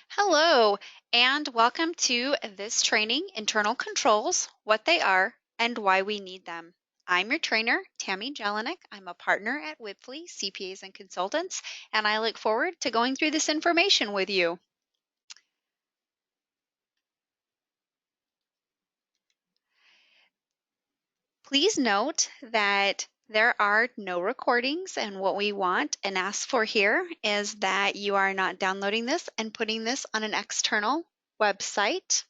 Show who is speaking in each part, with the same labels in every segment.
Speaker 1: Hello, and welcome to this training, Internal Controls, what they are, and why we need them. I'm your trainer, Tammy Jelinek. I'm a partner at Wipfli CPAs and Consultants, and I look forward to going through this information with you. Please note that there are no recordings, and what we want and ask for here is that you are not downloading this and putting this on an external website.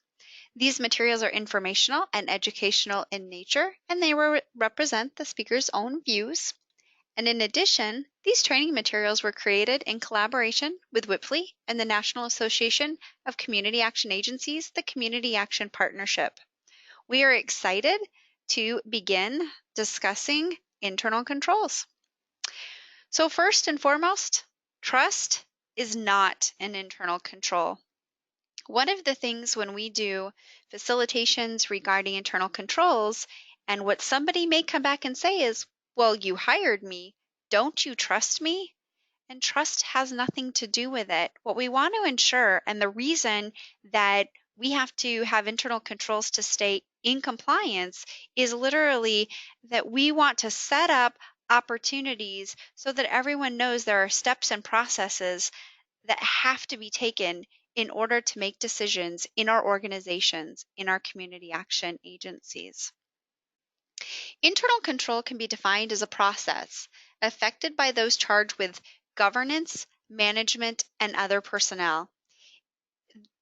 Speaker 1: These materials are informational and educational in nature, and they represent the speaker's own views. And in addition, these training materials were created in collaboration with Wipfli and the National Association of Community Action Agencies, the Community Action Partnership. We are excited to begin discussing internal controls. So first and foremost, trust is not an internal control. One of the things when we do facilitations regarding internal controls, and what somebody may come back and say is, well, you hired me, don't you trust me? And trust has nothing to do with it. What we want to ensure, and the reason that we have to have internal controls to stay in compliance, is literally that we want to set up opportunities so that everyone knows there are steps and processes that have to be taken in order to make decisions in our organizations, in our community action agencies. Internal control can be defined as a process affected by those charged with governance, management, and other personnel.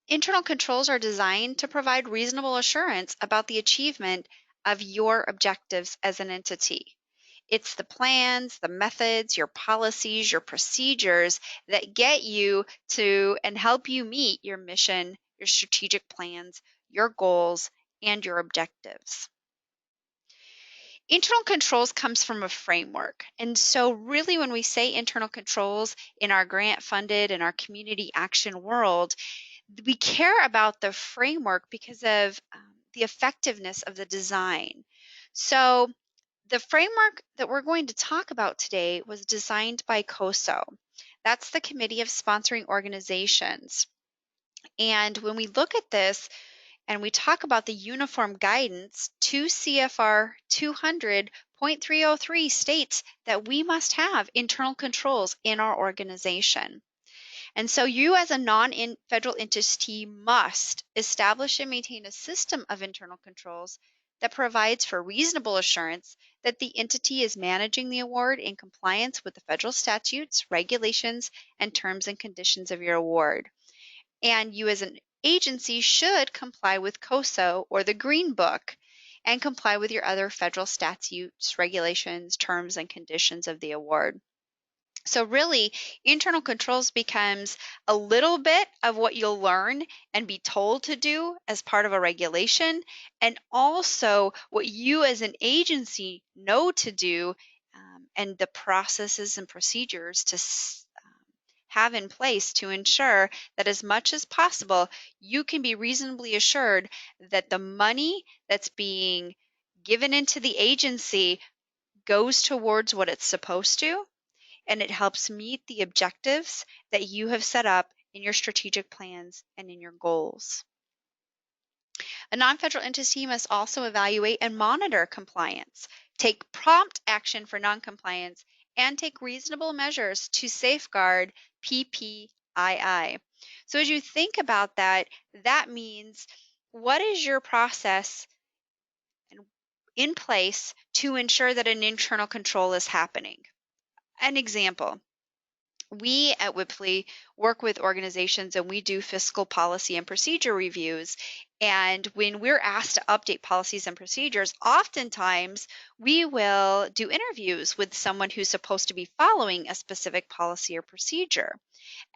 Speaker 1: Internal controls are designed to provide reasonable assurance about the achievement of your objectives as an entity. It's the plans, the methods, your policies, your procedures that get you to and help you meet your mission, your strategic plans, your goals, and your objectives. Internal controls comes from a framework. And so really when we say internal controls in our grant funded and our community action world, we care about the framework because of the effectiveness of the design. So the framework that we're going to talk about today was designed by COSO. That's the Committee of Sponsoring Organizations. And when we look at this and we talk about the uniform guidance, 2 CFR 200.303 states that we must have internal controls in our organization. And so you as a non-federal entity must establish and maintain a system of internal controls that provides for reasonable assurance that the entity is managing the award in compliance with the federal statutes, regulations, and terms and conditions of your award. And you as an agency should comply with COSO or the Green Book and comply with your other federal statutes, regulations, terms, and conditions of the award. So really, internal controls becomes a little bit of what you'll learn and be told to do as part of a regulation, and also what you as an agency know to do, and the processes and procedures to have in place to ensure that as much as possible, you can be reasonably assured that the money that's being given into the agency goes towards what it's supposed to, and it helps meet the objectives that you have set up in your strategic plans and in your goals. A non-federal entity must also evaluate and monitor compliance, take prompt action for non-compliance, and take reasonable measures to safeguard PPII. So as you think about that, that means what is your process in place to ensure that an internal control is happening? An example. We at Wipfli work with organizations and we do fiscal policy and procedure reviews. And when we're asked to update policies and procedures, oftentimes we will do interviews with someone who's supposed to be following a specific policy or procedure.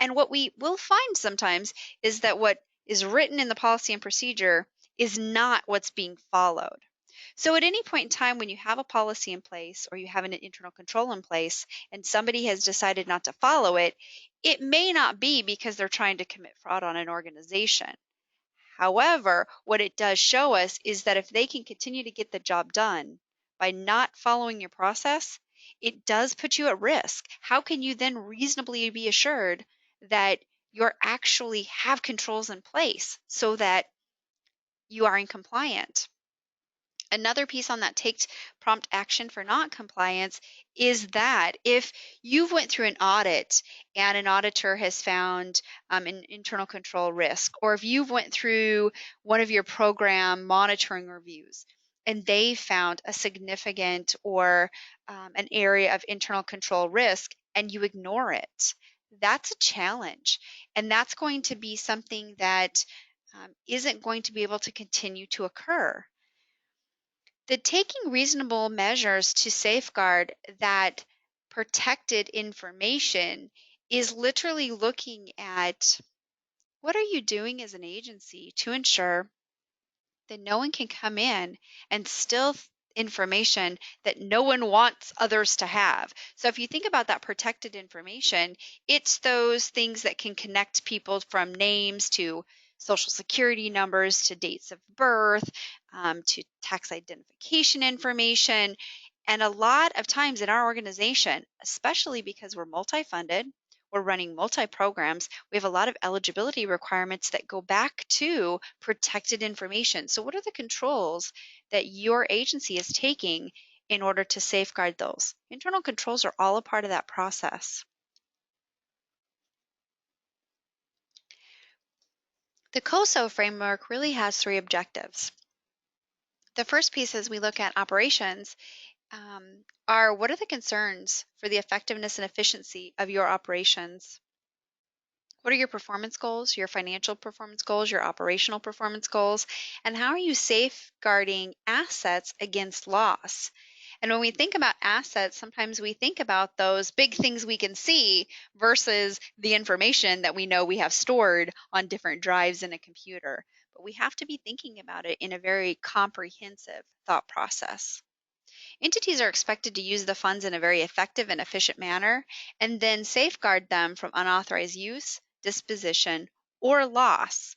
Speaker 1: And what we will find sometimes is that what is written in the policy and procedure is not what's being followed. So at any point in time when you have a policy in place or you have an internal control in place and somebody has decided not to follow it, it may not be because they're trying to commit fraud on an organization. However, what it does show us is that if they can continue to get the job done by not following your process, it does put you at risk. How can you then reasonably be assured that you actually have controls in place so that you are in compliant. Another piece on that take prompt action for non-compliance is that if you've went through an audit and an auditor has found an internal control risk, or if you've went through one of your program monitoring reviews and they found a significant or an area of internal control risk and you ignore it, that's a challenge. And that's going to be something that isn't going to be able to continue to occur. The taking reasonable measures to safeguard that protected information is literally looking at what are you doing as an agency to ensure that no one can come in and steal information that no one wants others to have. So if you think about that protected information, it's those things that can connect people from names to social security numbers to dates of birth, to tax identification information. And a lot of times in our organization, especially because we're multi-funded, we're running multi-programs, we have a lot of eligibility requirements that go back to protected information. So what are the controls that your agency is taking in order to safeguard those? Internal controls are all a part of that process. The COSO framework really has three objectives. The first piece as we look at operations are what are the concerns for the effectiveness and efficiency of your operations? What are your performance goals, your financial performance goals, your operational performance goals, and how are you safeguarding assets against loss? And when we think about assets, sometimes we think about those big things we can see versus the information that we know we have stored on different drives in a computer. But we have to be thinking about it in a very comprehensive thought process. Entities are expected to use the funds in a very effective and efficient manner and then safeguard them from unauthorized use, disposition, or loss.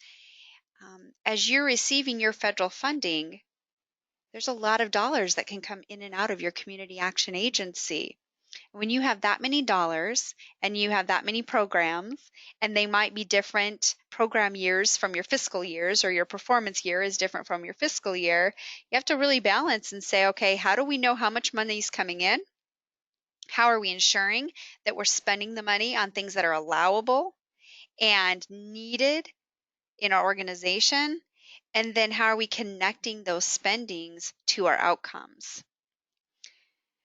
Speaker 1: As you're receiving your federal funding, there's a lot of dollars that can come in and out of your community action agency. When you have that many dollars and you have that many programs, and they might be different program years from your fiscal years, or your performance year is different from your fiscal year, you have to really balance and say, okay, how do we know how much money is coming in? How are we ensuring that we're spending the money on things that are allowable and needed in our organization? And then how are we connecting those spendings to our outcomes?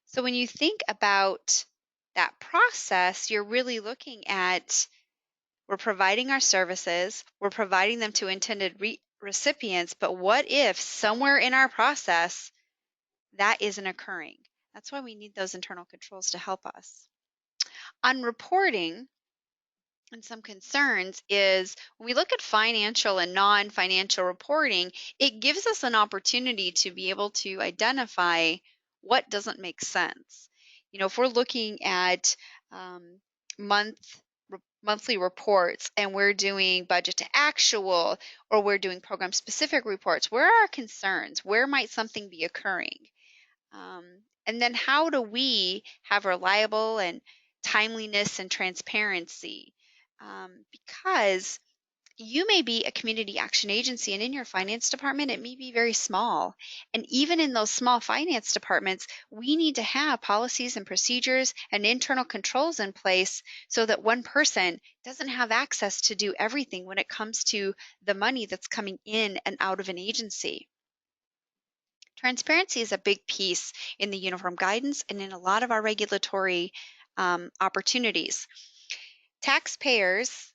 Speaker 1: So when you think about that process, you're really looking at we're providing our services, we're providing them to intended recipients, but what if somewhere in our process that isn't occurring? That's why we need those internal controls to help us. On reporting, and some concerns is when we look at financial and non-financial reporting, it gives us an opportunity to be able to identify what doesn't make sense. You know, if we're looking at um, monthly reports and we're doing budget to actual, or we're doing program specific reports, where are our concerns? Where might something be occurring? Um, and then how do we have reliable and timeliness and transparency? Because you may be a community action agency, and in your finance department, it may be very small. And even in those small finance departments, we need to have policies and procedures and internal controls in place so that one person doesn't have access to do everything when it comes to the money that's coming in and out of an agency. Transparency is a big piece in the uniform guidance and in a lot of our regulatory opportunities. Taxpayers,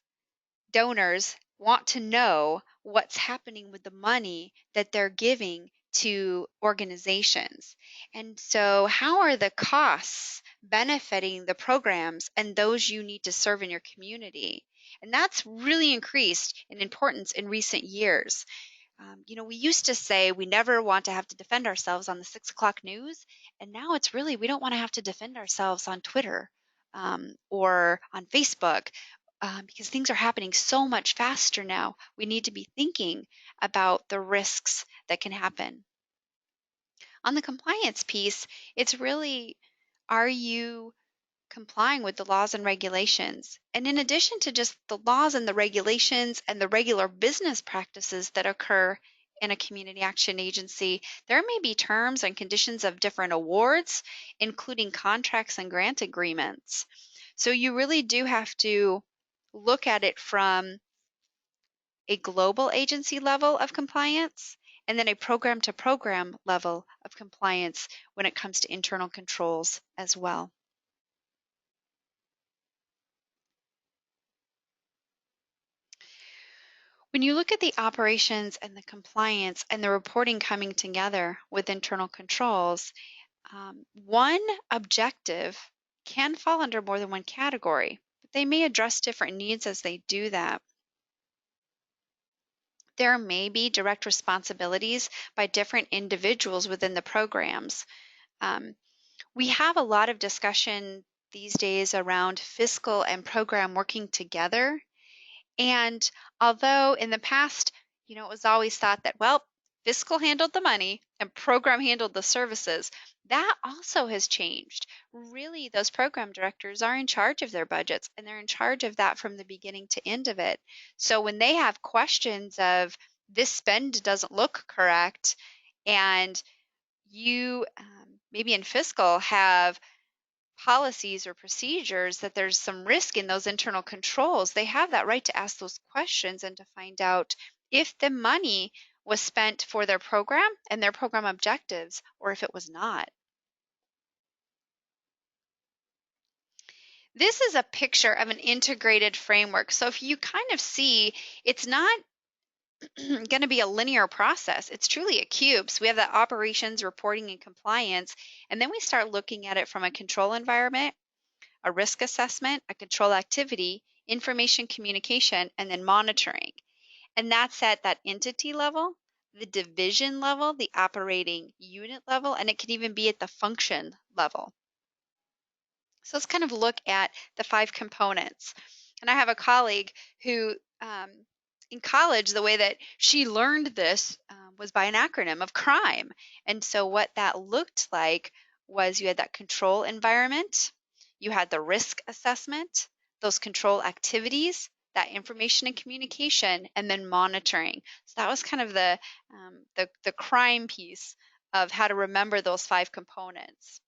Speaker 1: donors want to know what's happening with the money that they're giving to organizations. And so, how are the costs benefiting the programs and those you need to serve in your community? And that's really increased in importance in recent years. You know, we used to say we never want to have to defend ourselves on the 6 o'clock news, and now it's really we don't want to have to defend ourselves on Twitter or on Facebook because things are happening so much faster now. We need to be thinking about the risks that can happen. On the compliance piece, it's really, are you complying with the laws and regulations. And in addition to just the laws and the regulations and the regular business practices that occur in a community action agency, there may be terms and conditions of different awards, including contracts and grant agreements. So you really do have to look at it from a global agency level of compliance and then a program to program level of compliance when it comes to internal controls as well. When you look at the operations and the compliance and the reporting coming together with internal controls, one objective can fall under more than one category, but they may address different needs as they do that. There may be direct responsibilities by different individuals within the programs. We have a lot of discussion these days around fiscal and program working together. And although in the past, it was always thought that, well, fiscal handled the money and program handled the services, that also has changed. Really, those program directors are in charge of their budgets, and they're in charge of that from the beginning to end of it. So when they have questions of this spend doesn't look correct, and you maybe in fiscal have policies or procedures that there's some risk in those internal controls, they have that right to ask those questions and to find out if the money was spent for their program and their program objectives or if it was not. This is a picture of an integrated framework. So if you kind of see, it's not going to be a linear process. It's truly a cube. So we have the operations, reporting, and compliance, and then we start looking at it from a control environment, a risk assessment, a control activity, information communication, and then monitoring. And that's at that entity level, the division level, the operating unit level, and it can even be at the function level. So let's kind of look at the 5 components. And I have a colleague who, in college, the way that she learned this was by an acronym of CRIME. And so what that looked like was you had that control environment, you had the risk assessment, those control activities, that information and communication, and then monitoring. So that was kind of the CRIME piece of how to remember those 5 components.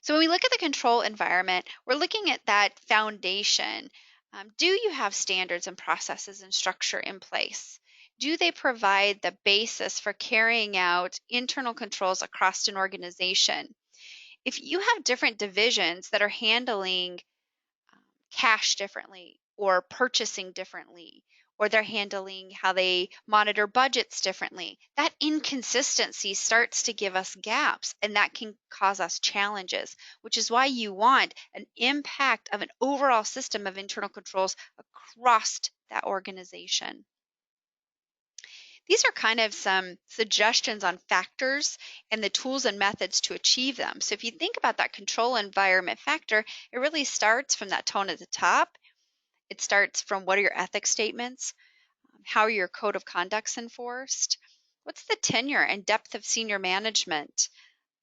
Speaker 1: So when we look at the control environment, we're looking at that foundation. Do you have standards and processes and structure in place? Do they provide the basis for carrying out internal controls across an organization? If you have different divisions that are handling cash differently or purchasing differently, or they're handling how they monitor budgets differently, that inconsistency starts to give us gaps, and that can cause us challenges, which is why you want an impact of an overall system of internal controls across that organization. These are kind of some suggestions on factors and the tools and methods to achieve them. So if you think about that control environment factor, it really starts from that tone at the top. It starts from what are your ethics statements? How are your code of conducts enforced? What's the tenure and depth of senior management?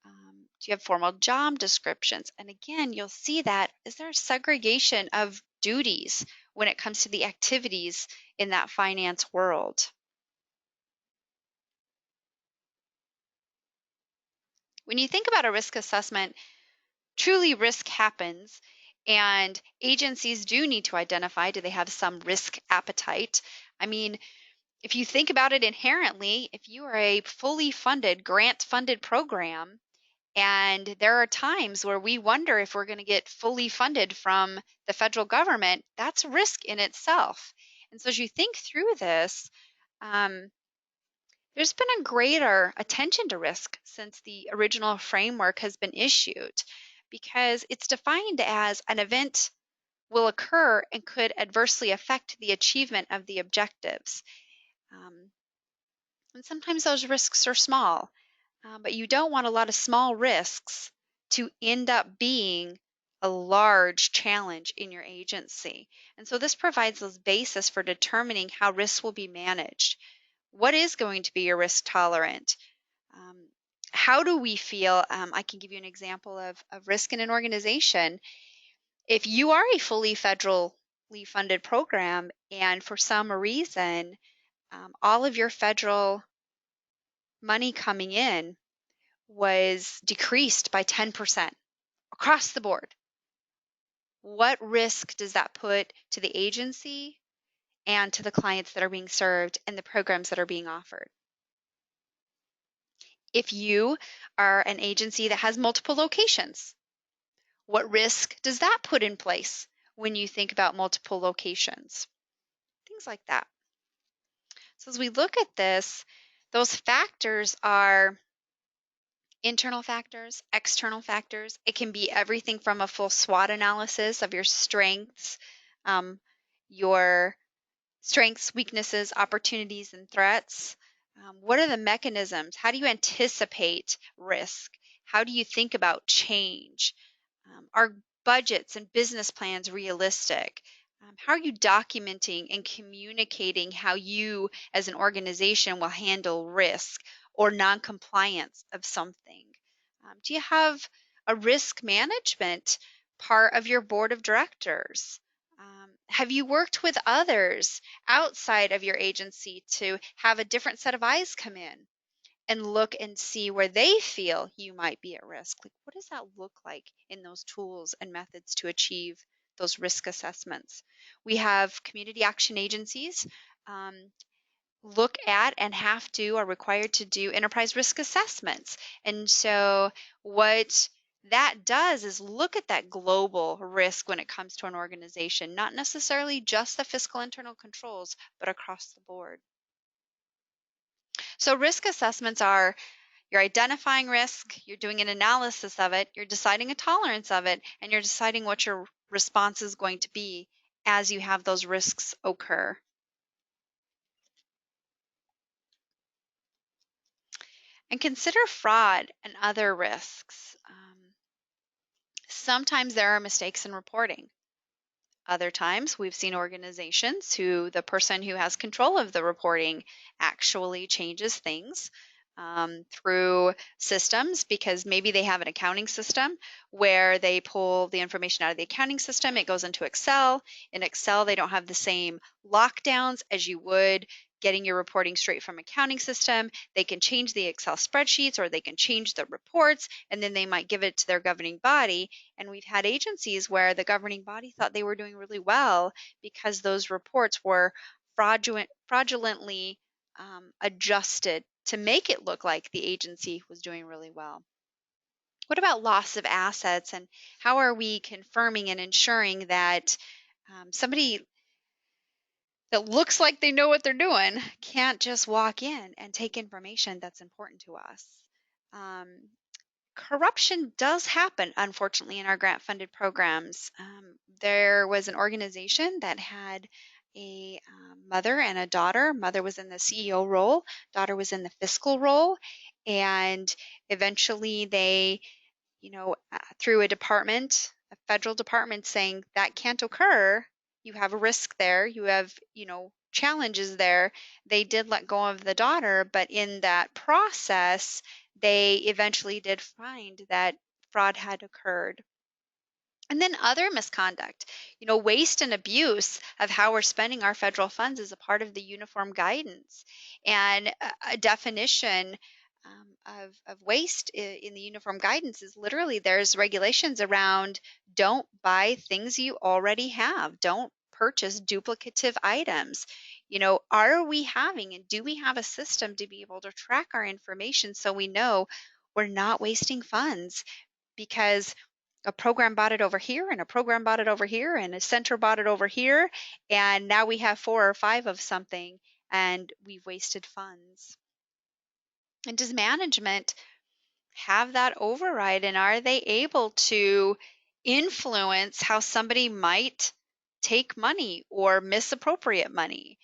Speaker 1: Do you have formal job descriptions? And again, you'll see that is there a segregation of duties when it comes to the activities in that finance world? When you think about a risk assessment, truly risk happens, and agencies do need to identify, do they have some risk appetite? I mean, if you think about it inherently, if you are a fully funded, grant-funded program, and there are times where we wonder if we're going to get fully funded from the federal government, that's risk in itself. And so as you think through this, there's been a greater attention to risk since the original framework has been issued, because it's defined as an event will occur and could adversely affect the achievement of the objectives. And sometimes those risks are small, but you don't want a lot of small risks to end up being a large challenge in your agency. And so this provides those basis for determining how risks will be managed. What is going to be your risk tolerant? how do we feel? I can give you an example of risk in an organization. If you are a fully federally funded program and for some reason all of your federal money coming in was decreased by 10% across the board, what risk does that put to the agency and to the clients that are being served and the programs that are being offered? If you are an agency that has multiple locations, what risk does that put in place when you think about multiple locations? Things like that. So as we look at this, those factors are internal factors, external factors. It can be everything from a full SWOT analysis of um, your strengths, weaknesses, opportunities, and threats. What are the mechanisms? How do you anticipate risk? How do you think about change? Are budgets and business plans realistic? How are you documenting and communicating how you as an organization will handle risk or non-compliance of something? Do you have a risk management part of your board of directors? Have you worked with others outside of your agency to have a different set of eyes come in and look and see where they feel you might be at risk? Like, what does that look like in those tools and methods to achieve those risk assessments? We have community action agencies um, look at and are required to do enterprise risk assessments. And so what that does is look at that global risk when it comes to an organization, not necessarily just the fiscal internal controls, but across the board. So risk assessments are you're identifying risk, you're doing an analysis of it, you're deciding a tolerance of it, and you're deciding what your response is going to be as you have those risks occur. And consider fraud and other risks. Sometimes there are mistakes in reporting. Other times we've seen organizations who the person who has control of the reporting actually changes things through systems, because maybe they have an accounting system where they pull the information out of the accounting system, it goes into Excel. In Excel, they don't have the same lockdowns as you would getting your reporting straight from accounting system. They can change the Excel spreadsheets or they can change the reports, and then they might give it to their governing body. And we've had agencies where the governing body thought they were doing really well because those reports were fraudulently adjusted to make it look like the agency was doing really well. What about loss of assets, and how are we confirming and ensuring that somebody that looks like they know what they're doing can't just walk in and take information that's important to us? Um, Corruption does happen, unfortunately, in our grant funded programs. There was an organization that had a mother and a daughter. Mother was in the CEO role, daughter was in the fiscal role, and eventually they, through a federal department saying that can't occur, you have a risk there, you have, challenges there. They did let go of the daughter, but in that process, they eventually did find that fraud had occurred. And then other misconduct, waste and abuse of how we're spending our federal funds is a part of the uniform guidance. And a definition of waste in the uniform guidance is literally there's regulations around don't buy things you already have, don't purchase duplicative items. Are we having and do we have a system to be able to track our information so we know we're not wasting funds because a program bought it over here and a program bought it over here and a center bought it over here, and now we have 4 or 5 of something and we've wasted funds? And does management have that override, and are they able to influence how somebody might take money or misappropriate money?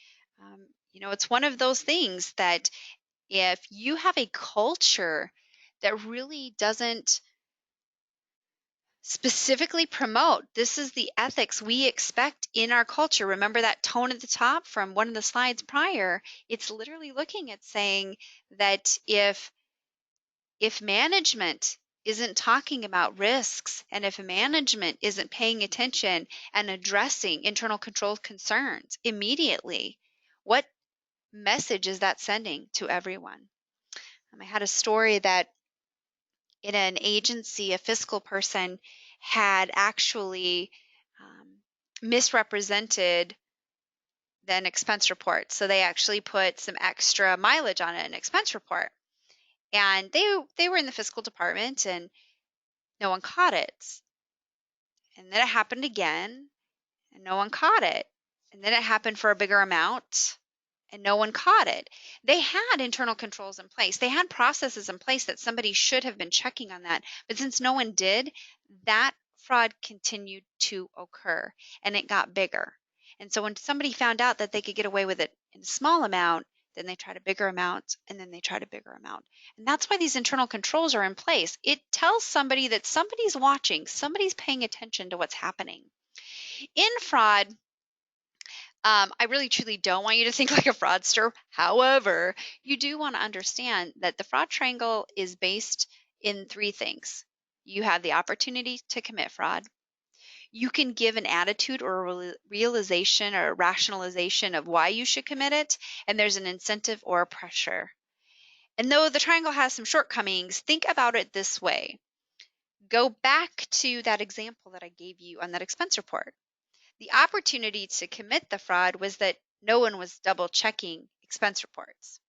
Speaker 1: It's one of those things that if you have a culture that really doesn't specifically promote this is the ethics we expect in our culture. Remember that tone at the top from one of the slides prior? It's literally looking at saying that if if management isn't talking about risks, and if management isn't paying attention and addressing internal control concerns immediately, what message is that sending to everyone? I had a story that in an agency, a fiscal person had actually misrepresented an expense report. So they actually put some extra mileage on an expense report. And they were in the fiscal department and no one caught it. And then it happened again and no one caught it. And then it happened for a bigger amount and no one caught it. They had internal controls in place. They had processes in place that somebody should have been checking on that. But since no one did, that fraud continued to occur and it got bigger. And so when somebody found out that they could get away with it in a small amount, then they tried a bigger amount and then they tried a bigger amount. And that's why these internal controls are in place. It tells somebody that somebody's watching, somebody's paying attention to what's happening. In fraud, I really truly don't want you to think like a fraudster. However, you do want to understand that the fraud triangle is based in three things. You have the opportunity to commit fraud. You can give an attitude or a realization or a rationalization of why you should commit it, and there's an incentive or a pressure. And though the triangle has some shortcomings, think about it this way. Go back to that example that I gave you on that expense report. The opportunity to commit the fraud was that no one was double checking expense reports.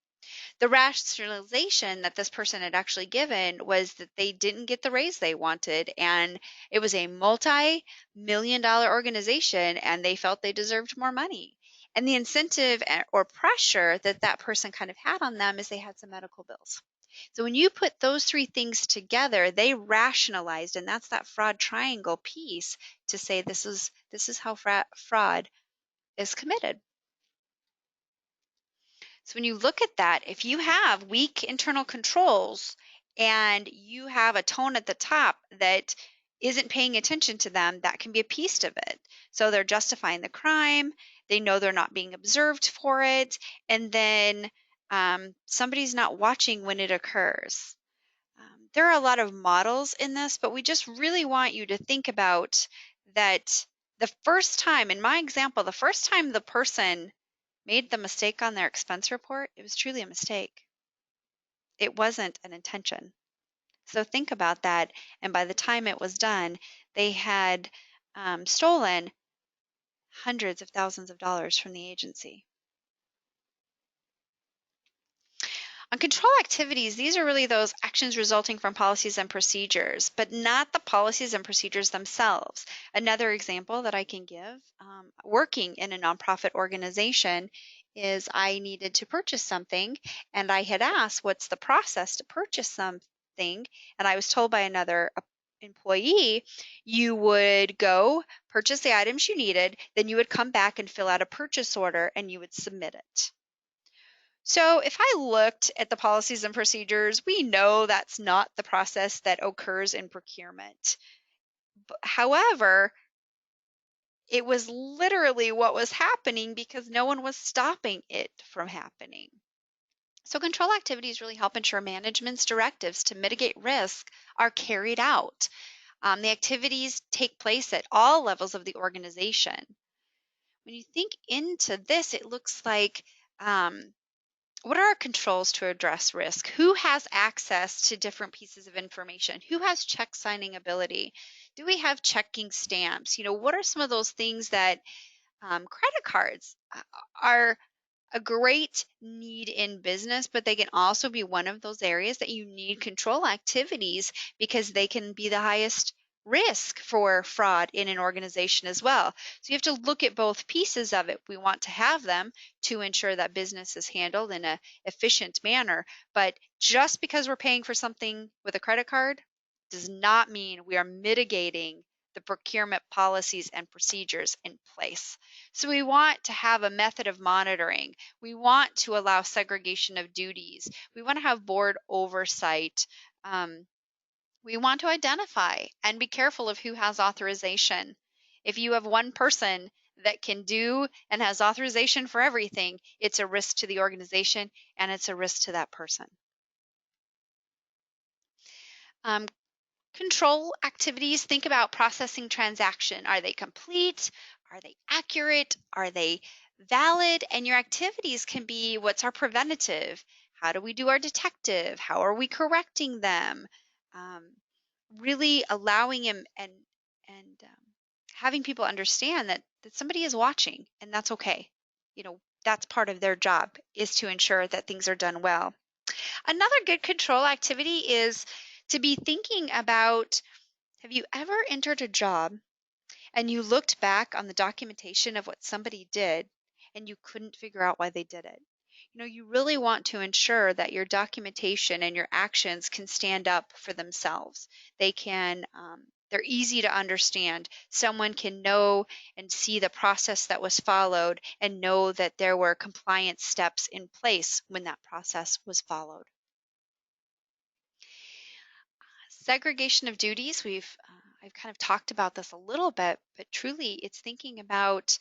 Speaker 1: The rationalization that this person had actually given was that they didn't get the raise they wanted, and it was a multi-million-dollar organization, and they felt they deserved more money. And the incentive or pressure that that person kind of had on them is they had some medical bills. So when you put those three things together, they rationalized, and that's that fraud triangle piece to say this is how fraud is committed. So when you look at that, if you have weak internal controls and you have a tone at the top that isn't paying attention to them, that can be a piece of it. So they're justifying the crime, they know they're not being observed for it, and then somebody's not watching when it occurs. There are a lot of models in this, but we just really want you to think about that the first time, in my example, the first time the person made the mistake on their expense report, it was truly a mistake. It wasn't an intention. So think about that. And by the time it was done, they had stolen hundreds of thousands of dollars from the agency. On control activities, these are really those actions resulting from policies and procedures, but not the policies and procedures themselves. Another example that I can give, working in a nonprofit organization, is I needed to purchase something, and I had asked, what's the process to purchase something? And I was told by another employee, you would go purchase the items you needed, then you would come back and fill out a purchase order, and you would submit it. So if I looked at the policies and procedures, we know that's not the process that occurs in procurement. However, it was literally what was happening because no one was stopping it from happening. So control activities really help ensure management's directives to mitigate risk are carried out. The activities take place at all levels of the organization. When you think into this, it looks like what are our controls to address risk? Who has access to different pieces of information? Who has check signing ability? Do we have checking stamps? What are some of those things that credit cards are a great need in business, but they can also be one of those areas that you need control activities because they can be the highest risk for fraud in an organization as well. So you have to look at both pieces of it. We want to have them to ensure that business is handled in an efficient manner, but just because we're paying for something with a credit card does not mean we are mitigating the procurement policies and procedures in place. So we want to have a method of monitoring. We want to allow segregation of duties. We want to have board oversight. We want to identify and be careful of who has authorization. If you have one person that can do and has authorization for everything, it's a risk to the organization and it's a risk to that person. Um, Control activities, think about processing transaction. Are they complete? Are they accurate? Are they valid? And your activities can be, what's our preventative? How do we do our detective? How are we correcting them? Um, really allowing him and having people understand that somebody is watching, and that's okay. That's part of their job, is to ensure that things are done well. Another good control activity is to be thinking about, have you ever entered a job and you looked back on the documentation of what somebody did and you couldn't figure out why they did it? You really want to ensure that your documentation and your actions can stand up for themselves. They're easy to understand. Someone can know and see the process that was followed and know that there were compliance steps in place when that process was followed. Segregation of duties, I've kind of talked about this a little bit, but truly it's thinking about,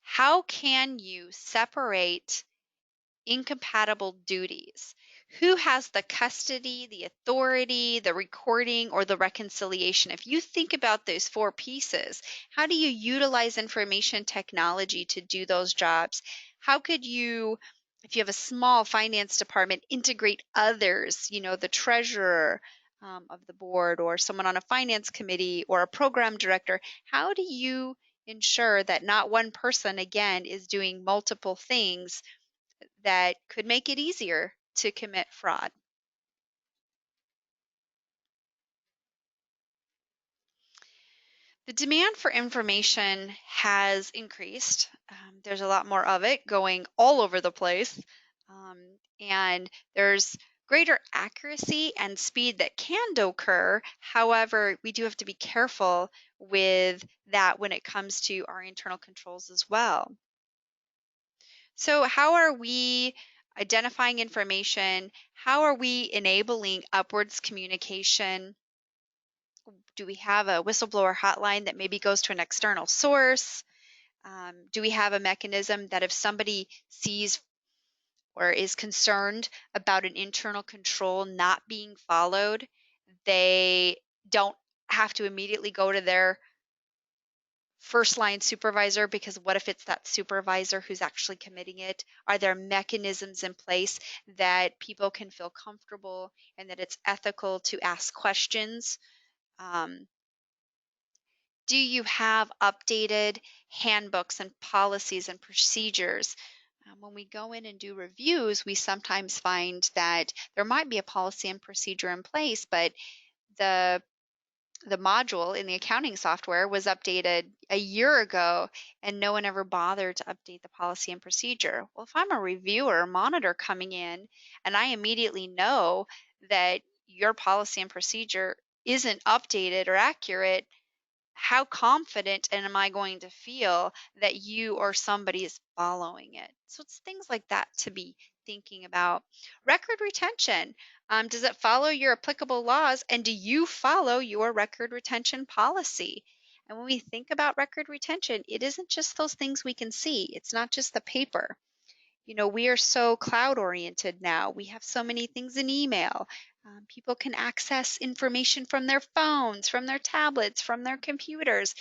Speaker 1: how can you separate incompatible duties? Who has the custody, the authority, the recording, or the reconciliation? If you think about those four pieces, how do you utilize information technology to do those jobs? How could you, if you have a small finance department, integrate others, the treasurer of the board, or someone on a finance committee, or a program director? How do you ensure that not one person, again, is doing multiple things that could make it easier to commit fraud? The demand for information has increased. There's a lot more of it going all over the place. And there's greater accuracy and speed that can occur. However, we do have to be careful with that when it comes to our internal controls as well. So, how are we identifying information? How are we enabling upwards communication? Do we have a whistleblower hotline that maybe goes to an external source? Do we have a mechanism that if somebody sees or is concerned about an internal control not being followed, they don't have to immediately go to their first line supervisor, because what if it's that supervisor who's actually committing it? Are there mechanisms in place that people can feel comfortable and that it's ethical to ask questions? Do you have updated handbooks and policies and procedures? When we go in and do reviews, we sometimes find that there might be a policy and procedure in place, but the the module in the accounting software was updated a year ago and no one ever bothered to update the policy and procedure. Well, if I'm a reviewer or monitor coming in and I immediately know that your policy and procedure isn't updated or accurate, how confident am I going to feel that you or somebody is following it? So it's things like that to be thinking about. Record retention. Does it follow your applicable laws, and do you follow your record retention policy? And when we think about record retention, it isn't just those things we can see. It's not just the paper. We are so cloud oriented now. We have so many things in email. People can access information from their phones, from their tablets, from their computers.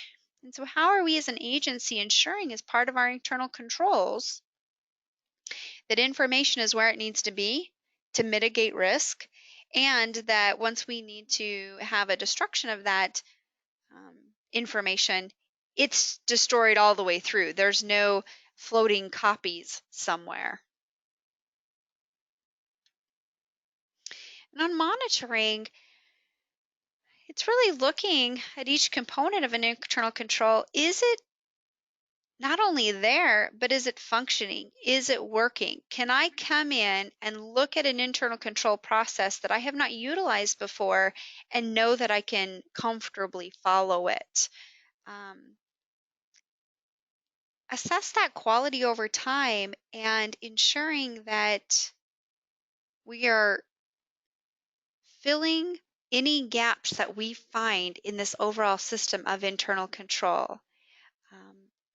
Speaker 1: And so how are we as an agency ensuring, as part of our internal controls, that information is where it needs to be to mitigate risk, and that once we need to have a destruction of that information, it's destroyed all the way through. There's no floating copies somewhere. And on monitoring, it's really looking at each component of an internal control. Is it not only there, but is it functioning? Is it working? Can I come in and look at an internal control process that I have not utilized before and know that I can comfortably follow it? Assess that quality over time and ensuring that we are filling any gaps that we find in this overall system of internal control.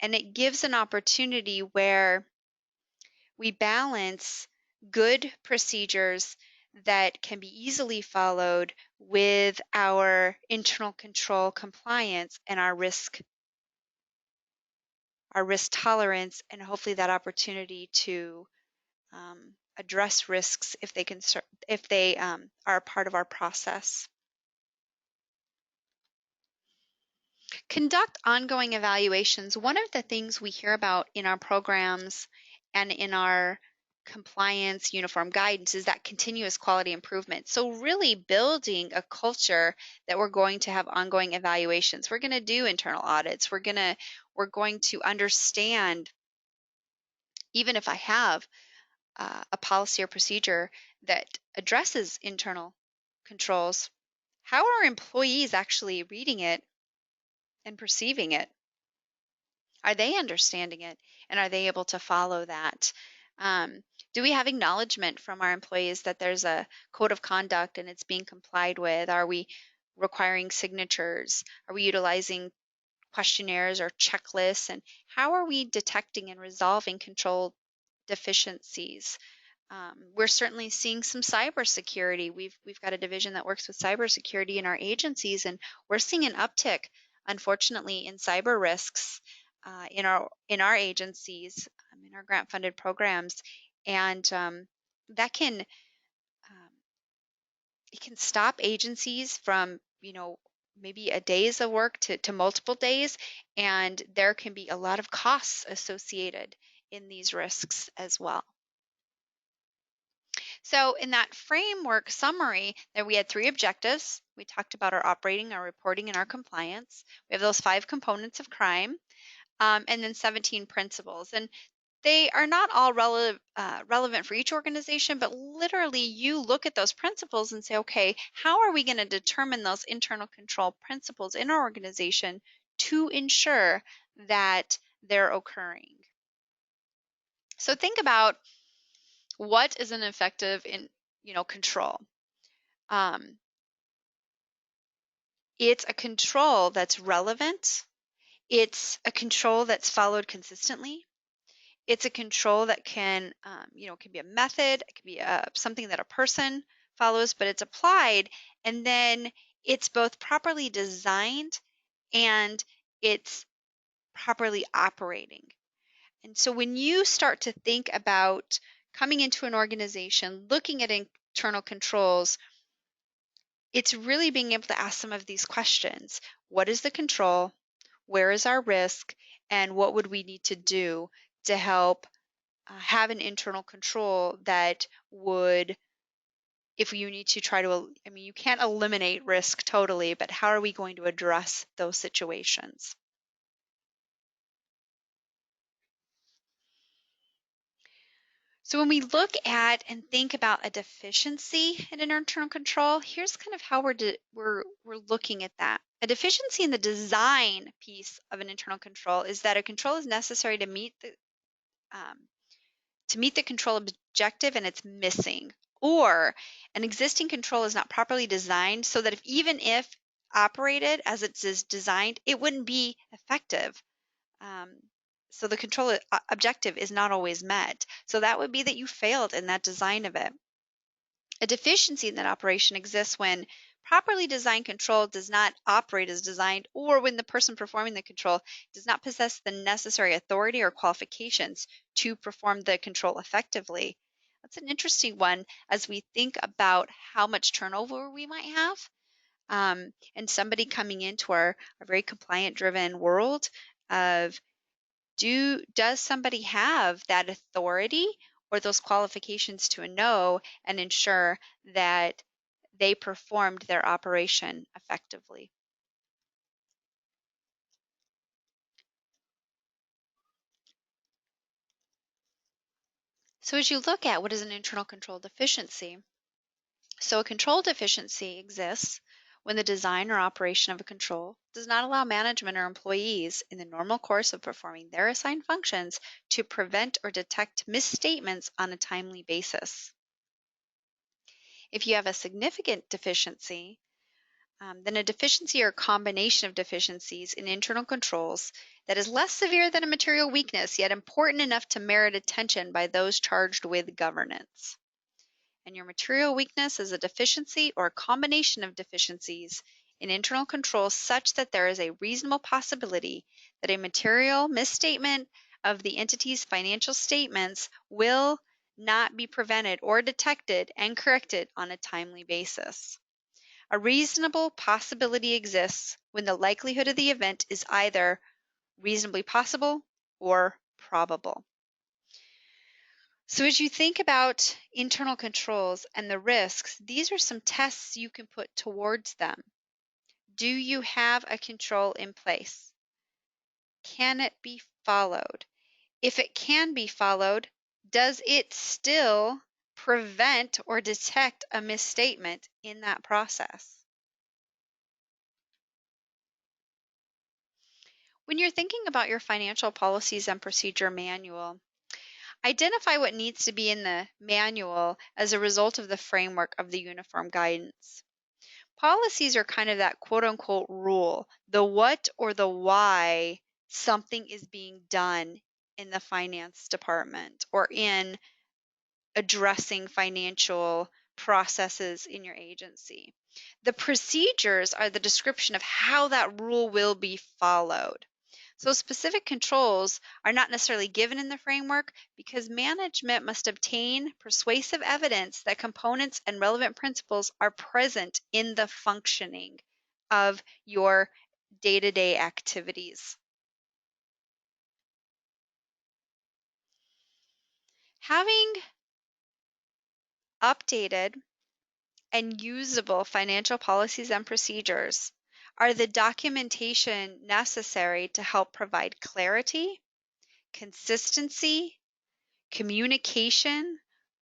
Speaker 1: And it gives an opportunity where we balance good procedures that can be easily followed with our internal control compliance and our risk tolerance, and hopefully that opportunity to address risks if they are a part of our process. Conduct ongoing evaluations. One of the things we hear about in our programs and in our compliance uniform guidance is that continuous quality improvement. So really building a culture that we're going to have ongoing evaluations. We're going to do internal audits. We're going to understand, even if I have a policy or procedure that addresses internal controls, how are employees actually reading it and perceiving it? Are they understanding it, and are they able to follow that? Do we have acknowledgement from our employees that there's a code of conduct and it's being complied with? Are we requiring signatures? Are we utilizing questionnaires or checklists? And how are we detecting and resolving control deficiencies? We're certainly seeing some cybersecurity. We've got a division that works with cybersecurity in our agencies, and we're seeing an uptick, unfortunately, in cyber risks in our agencies, in our grant-funded programs, and that can it can stop agencies from maybe a day's of work to multiple days, and there can be a lot of costs associated in these risks as well. So in that framework summary, there we had 3 objectives. We talked about our operating, our reporting, and our compliance. We have those 5 components of crime, and then 17 principles. And they are not all relevant for each organization, but literally you look at those principles and say, okay, how are we going to determine those internal control principles in our organization to ensure that they're occurring? So think about what is an effective control. It's a control that's relevant. It's a control that's followed consistently. It's a control that can be a method, it can be something that a person follows, but it's applied, and then it's both properly designed and it's properly operating. And so when you start to think about coming into an organization, looking at internal controls, it's really being able to ask some of these questions. What is the control? Where is our risk? And what would we need to do to help have an internal control that would, if you need to try to, you can't eliminate risk totally, but how are we going to address those situations? So when we look at and think about a deficiency in an internal control, here's kind of how we're looking at that. A deficiency in the design piece of an internal control is that a control is necessary to meet the control objective and it's missing, or an existing control is not properly designed so that even if operated as it is designed, it wouldn't be effective. So the control objective is not always met. So that would be that you failed in that design of it. A deficiency in that operation exists when properly designed control does not operate as designed, or when the person performing the control does not possess the necessary authority or qualifications to perform the control effectively. That's an interesting one as we think about how much turnover we might have. And somebody coming into our very compliant-driven world of does somebody have that authority or those qualifications to know and ensure that they performed their operation effectively? So as you look at what is an internal control deficiency, so a control deficiency exists when the design or operation of a control does not allow management or employees in the normal course of performing their assigned functions to prevent or detect misstatements on a timely basis. If you have a significant deficiency, then a deficiency or combination of deficiencies in internal controls that is less severe than a material weakness, yet important enough to merit attention by those charged with governance. and your material weakness is a deficiency or a combination of deficiencies in internal controls such that there is a reasonable possibility that a material misstatement of the entity's financial statements will not be prevented or detected and corrected on a timely basis. A reasonable possibility exists when the likelihood of the event is either reasonably possible or probable. So as you think about internal controls and the risks, these are some tests you can put towards them. Do you have a control in place? Can it be followed? If it can be followed, does it still prevent or detect a misstatement in that process? When you're thinking about your financial policies and procedure manual, identify what needs to be in the manual as a result of the framework of the uniform guidance. Policies are kind of that quote unquote rule, the what or the why something is being done in the finance department or in addressing financial processes in your agency. The procedures are the description of how that rule will be followed. So specific controls are not necessarily given in the framework because management must obtain persuasive evidence that components and relevant principles are present in the functioning of your day-to-day activities. Having updated and usable financial policies and procedures are the documentation necessary to help provide clarity, consistency, communication,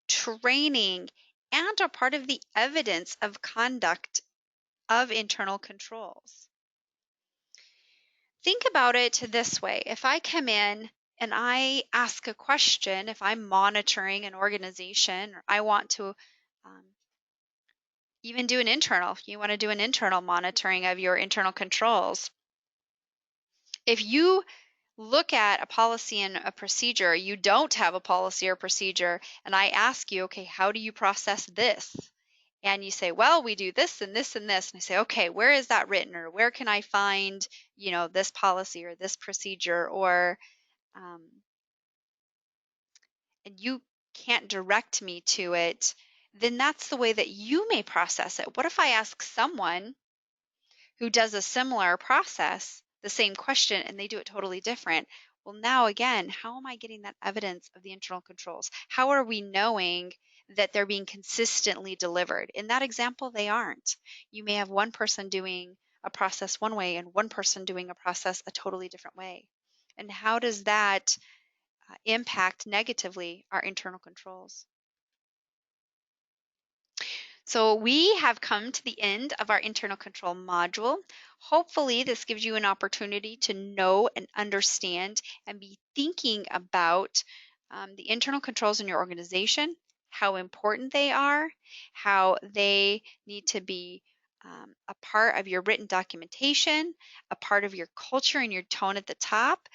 Speaker 1: training, and are part of the evidence of conduct of internal controls. Think about it this way. If I come in and I ask a question, if I'm monitoring an organization, or I want to even do an internal, if you want to do an internal monitoring of your internal controls, if you look at a policy and a procedure, you don't have a policy or procedure, and I ask you, okay, how do you process this? And you say, well, we do this and this and this. And I say, okay, where is that written? Or where can I find, this policy or this procedure? Or, and you can't direct me to it, then that's the way that you may process it. What if I ask someone who does a similar process, the same question, and they do it totally different? Well, now again, how am I getting that evidence of the internal controls? How are we knowing that they're being consistently delivered? In that example, they aren't. You may have one person doing a process one way and one person doing a process a totally different way. And how does that impact negatively our internal controls? So we have come to the end of our internal control module. Hopefully this gives you an opportunity to know and understand and be thinking about the internal controls in your organization, how important they are, how they need to be a part of your written documentation, a part of your culture and your tone at the top.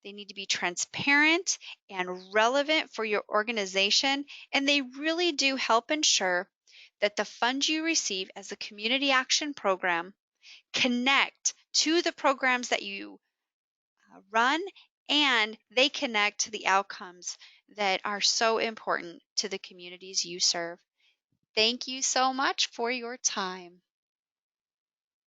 Speaker 1: They need to be transparent and relevant for your organization, and they really do help ensure that the funds you receive as a community action program connect to the programs that you run, and they connect to the outcomes that are so important to the communities you serve. Thank you so much for your time.